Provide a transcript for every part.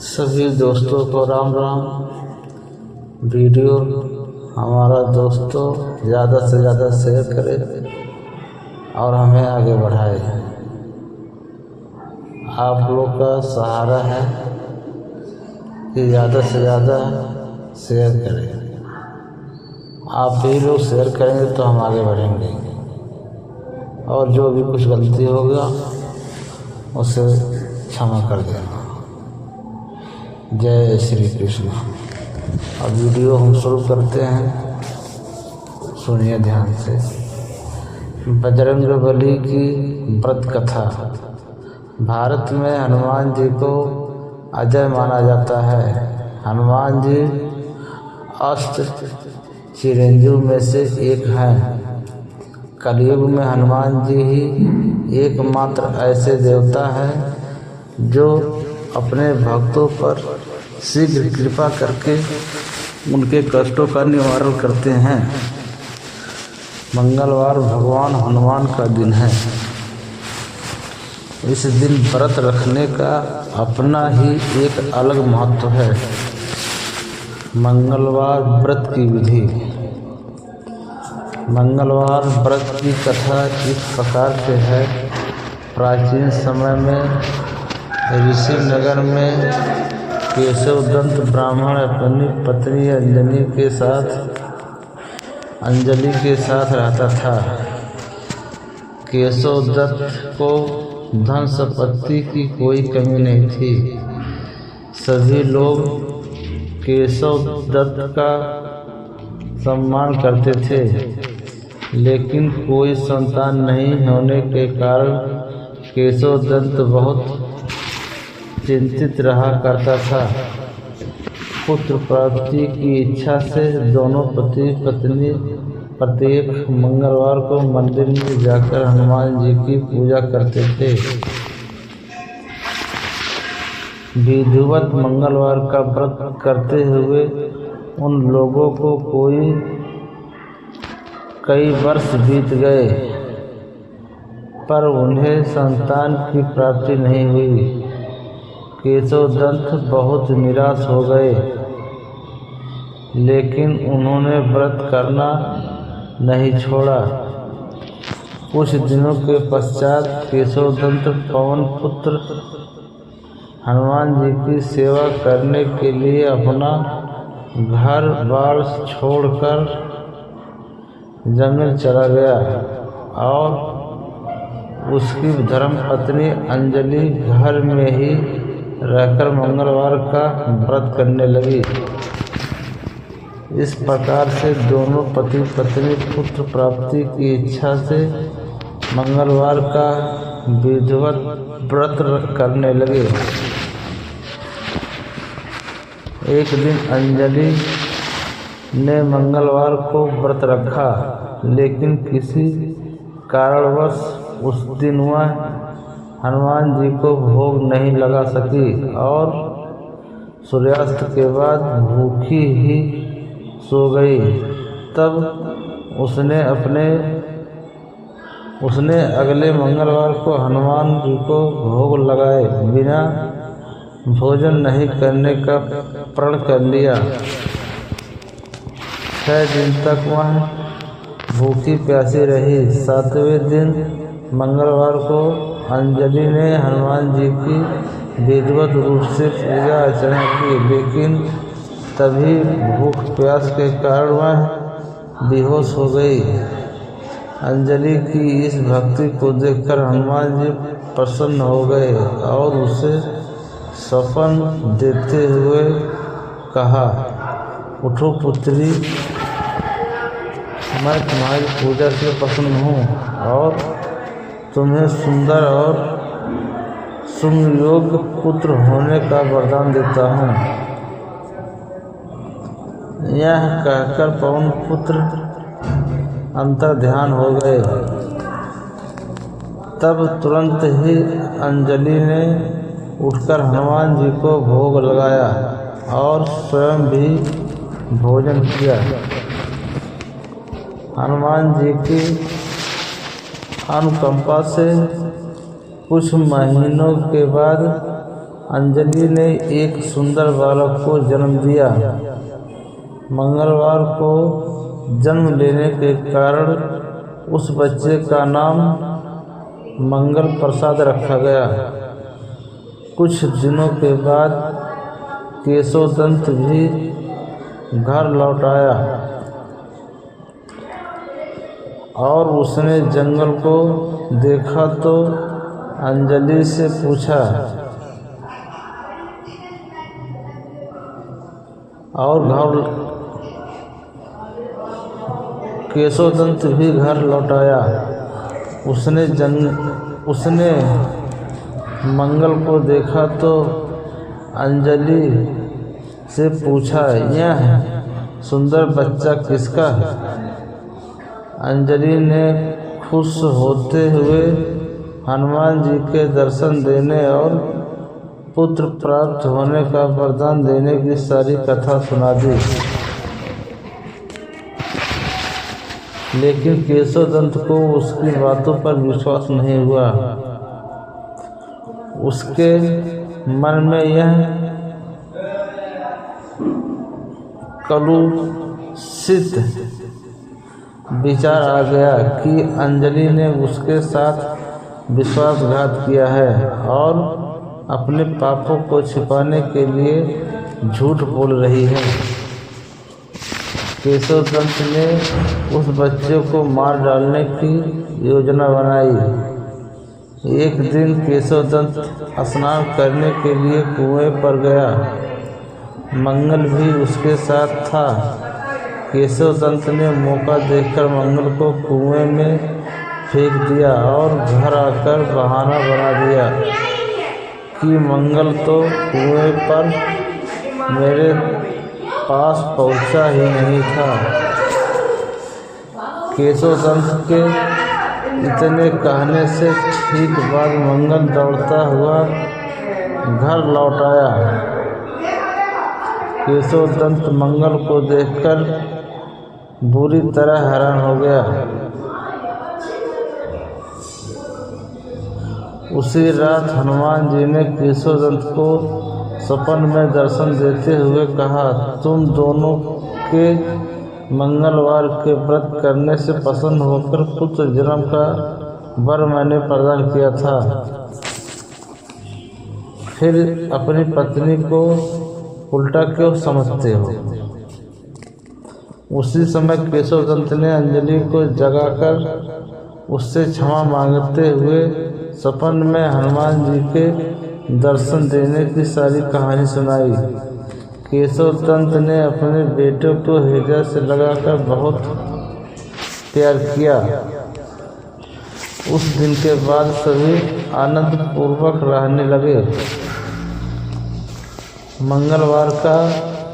सभी दोस्तों को राम राम। वीडियो हमारा दोस्तों ज़्यादा से ज़्यादा शेयर करें और हमें आगे बढ़ाए। आप लोग का सहारा है कि ज़्यादा से ज़्यादा शेयर करें। आप ही लोग शेयर करेंगे तो हम आगे बढ़ेंगे, और जो भी कुछ गलती होगा उसे क्षमा कर देना। जय श्री कृष्ण। अब वीडियो हम शुरू करते हैं, सुनिए ध्यान से। बजरंगबली की व्रत कथा। भारत में हनुमान जी को अजय माना जाता है। हनुमान जी अष्ट चिरंजीव में से एक हैं। कलयुग में हनुमान जी ही एकमात्र ऐसे देवता हैं जो अपने भक्तों पर शीघ्र कृपा करके उनके कष्टों का निवारण करते हैं। मंगलवार भगवान हनुमान का दिन है। इस दिन व्रत रखने का अपना ही एक अलग महत्व है। मंगलवार व्रत की विधि। मंगलवार व्रत की कथा इस प्रकार से है। प्राचीन समय में ऋषि नगर में केशवदंत ब्राह्मण अपनी पत्नी अंजलि के साथ रहता था। केशवदत्त को धन संपत्ति की कोई कमी नहीं थी। सभी लोग केशवदत्त का सम्मान करते थे, लेकिन कोई संतान नहीं होने के कारण केशवदत्त बहुत चिंतित रहा करता था। पुत्र प्राप्ति की इच्छा से दोनों पति पत्नी प्रत्येक मंगलवार को मंदिर में जाकर हनुमान जी की पूजा करते थे। विधिवत मंगलवार का व्रत करते हुए उन लोगों को कई वर्ष बीत गए, पर उन्हें संतान की प्राप्ति नहीं हुई। केशवदत्त बहुत निराश हो गए, लेकिन उन्होंने व्रत करना नहीं छोड़ा। कुछ दिनों के पश्चात केशवदत्त पवन पुत्र हनुमान जी की सेवा करने के लिए अपना घर बार छोड़कर जंगल चला गया और उसकी धर्मपत्नी अंजलि घर में ही रहकर मंगलवार का व्रत करने लगी। इस प्रकार से दोनों पति पत्नी पुत्र प्राप्ति की इच्छा से मंगलवार का विधिवत व्रत करने लगे। एक दिन अंजलि ने मंगलवार को व्रत रखा, लेकिन किसी कारणवश उस दिन वह हनुमान जी को भोग नहीं लगा सकी और सूर्यास्त के बाद भूखी ही सो गई। तब उसने अगले मंगलवार को हनुमान जी को भोग लगाए बिना भोजन नहीं करने का प्रण कर लिया। 6 दिन तक वह भूखी प्यासी रही। 7वें दिन मंगलवार को अंजलि ने हनुमान जी की विधिवत रूप से पूजा अर्चना की, लेकिन तभी भूख प्यास के कारण वह बेहोश हो गई। अंजलि की इस भक्ति को देखकर हनुमान जी प्रसन्न हो गए और उसे सपन देते हुए कहा, उठो पुत्री, मैं तुम्हारी पूजा से प्रसन्न हूँ और तुम्हें सुंदर और सुयोग्य पुत्र होने का वरदान देता हूँ। यह कहकर पवन पुत्र अंतर्ध्यान हो गए। तब तुरंत ही अंजलि ने उठकर हनुमान जी को भोग लगाया और स्वयं भी भोजन किया। हनुमान जी की अनुकंपा से कुछ महीनों के बाद अंजलि ने एक सुंदर बालक को जन्म दिया। मंगलवार को जन्म लेने के कारण उस बच्चे का नाम मंगल प्रसाद रखा गया। कुछ दिनों के बाद केशवदंत भी घर लौट आया और उसने जंगल को देखा तो अंजलि से पूछा और केशवदंत भी घर लौट आया। उसने मंगल को देखा तो अंजलि से पूछा, यह सुंदर बच्चा किसका है? अंजलि ने खुश होते हुए हनुमान जी के दर्शन देने और पुत्र प्राप्त होने का वरदान देने की सारी कथा सुना दी। लेकिन केशवदंत को उसकी बातों पर विश्वास नहीं हुआ। उसके मन में यह कलुषित विचार आ गया कि अंजलि ने उसके साथ विश्वासघात किया है और अपने पापों को छिपाने के लिए झूठ बोल रही है। केशवदंत ने उस बच्चे को मार डालने की योजना बनाई। एक दिन केशवदंत स्नान करने के लिए कुएं पर गया। मंगल भी उसके साथ था। केशवदंत ने मौका देखकर मंगल को कुएं में फेंक दिया और घर आकर बहाना बना दिया कि मंगल तो कुएं पर मेरे पास पहुंचा ही नहीं था। केशवदंत के इतने कहने से ठीक बाद मंगल दौड़ता हुआ घर लौट आया। केशवदंत मंगल को देखकर बुरी तरह हैरान हो गया। उसी रात हनुमान जी ने केशवदंत को सपन में दर्शन देते हुए कहा, तुम दोनों के मंगलवार के व्रत करने से प्रसन्न होकर पुत्र जन्म का वर मैंने प्रदान किया था। फिर अपनी पत्नी को उल्टा क्यों समझते हो? उसी समय केशवदंत ने अंजलि को जगाकर उससे क्षमा मांगते हुए सपन में हनुमान जी के दर्शन देने की सारी कहानी सुनाई। केशवदंत ने अपने बेटे को हृदय से लगाकर बहुत प्यार किया। उस दिन के बाद सभी आनंद पूर्वक रहने लगे। मंगलवार का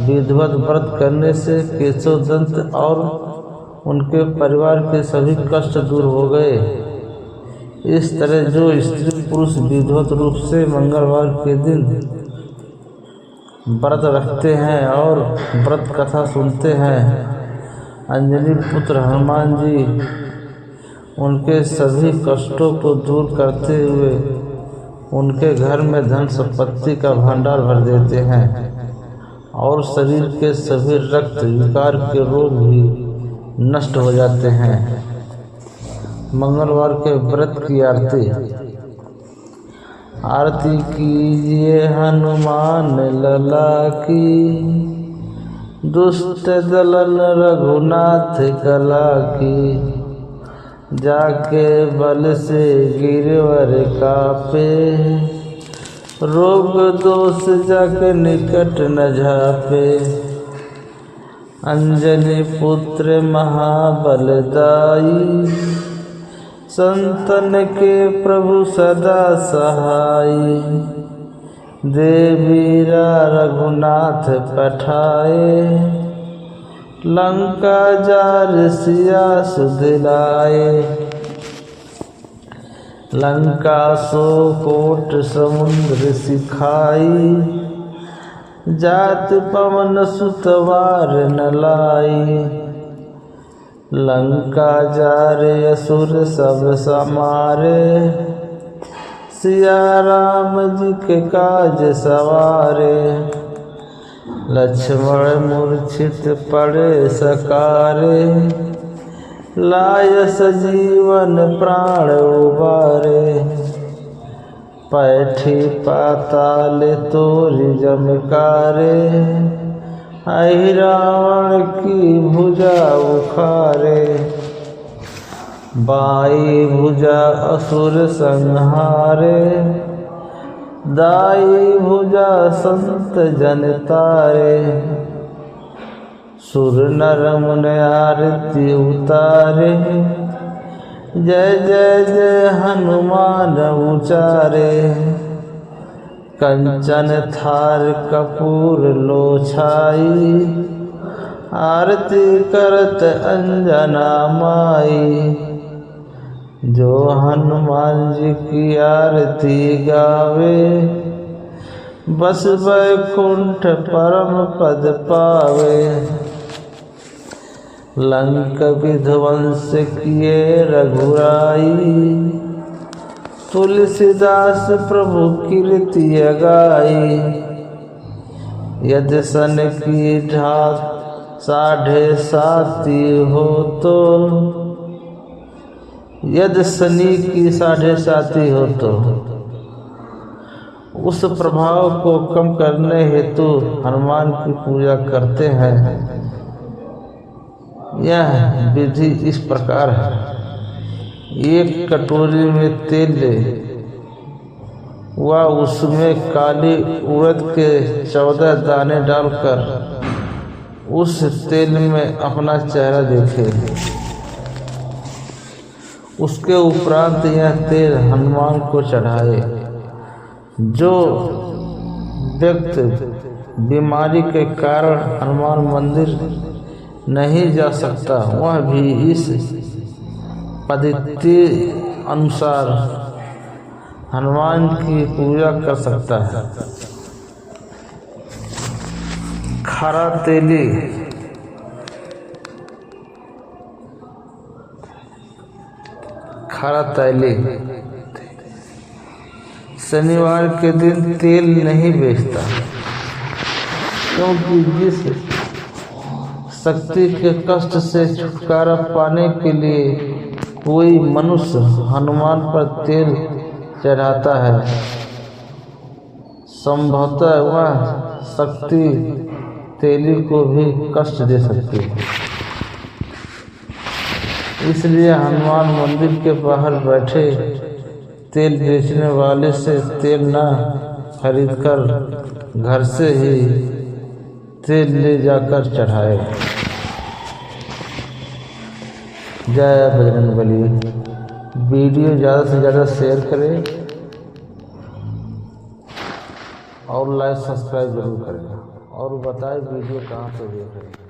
विधिवत व्रत करने से केशवदंत और उनके परिवार के सभी कष्ट दूर हो गए। इस तरह जो स्त्री पुरुष विधिवत रूप से मंगलवार के दिन व्रत रखते हैं और व्रत कथा सुनते हैं, अंजलि पुत्र हनुमान जी उनके सभी कष्टों को दूर करते हुए उनके घर में धन संपत्ति का भंडार भर देते हैं और शरीर के सभी रक्त विकार के रोग भी नष्ट हो जाते हैं। मंगलवार के व्रत की आरती। आरती कीजिए हनुमान लला की, दुष्ट दलन रघुनाथ कला की, जाके बल से गिरवर कापे, रोग दोष जाके निकट न झापे। अंजनी पुत्र महाबलदाई, संतन के प्रभु सदा सहाई। देवीरा रघुनाथ पठाए, लंका जार सिया सुदिलाए। लंका सो कोट समुद्र सिखाई, जात पवन सुतवार न लाई। लंका जारे असुर सब समारे, सिया राम जी के काज सवारे, लक्ष्मण मूर्छित पड़े सकारे, लाय सजीवन प्राण उबारे, पैठी पाताल तोरि जमकारे, आई रावण की भुजा उखारे, बाई भुजा असुर संहारे, दाई भुजा संत जन तारे, सुर नर मुनि आरती उतारे, जय जय जय हनुमान उचारे, कंचन थार कपूर लो छाई, आरती करत अंजना माई, जो हनुमान जी की आरती गावे, बस वैकुंठ परम पद पावे, लंक विध्वंस किए रघुराई, तुलसीदास प्रभु कीर्ति गाई, यदि सन की ढाक 7.5 हो तो, यदि शनि की 7.5 हो तो उस प्रभाव को कम करने हेतु हनुमान की पूजा करते हैं। यह विधि इस प्रकार है। एक कटोरी में तेल ले, वह उसमें काली उड़द के 14 दाने डालकर उस तेल में अपना चेहरा देखे। उसके उपरांत यह तेल हनुमान को चढ़ाए। जो व्यक्ति बीमारी के कारण हनुमान मंदिर नहीं जा सकता, वह भी इस पद्धति अनुसार हनुमान की पूजा कर सकता है। खरा तेली खरा तैली शनिवार के दिन तेल नहीं बेचता, क्योंकि जिस शक्ति के कष्ट से छुटकारा पाने के लिए कोई मनुष्य हनुमान पर तेल चढ़ाता है, संभवतः वह शक्ति तेली को भी कष्ट दे सकती है। इसलिए हनुमान मंदिर के बाहर बैठे तेल बेचने वाले से तेल न खरीदकर घर से ही तेल ले जाकर चढ़ाए। जय बजरंगबली। वीडियो ज़्यादा से ज़्यादा शेयर करें और लाइक सब्सक्राइब जरूर करें और बताएं वीडियो कहाँ से देख रहे हैं।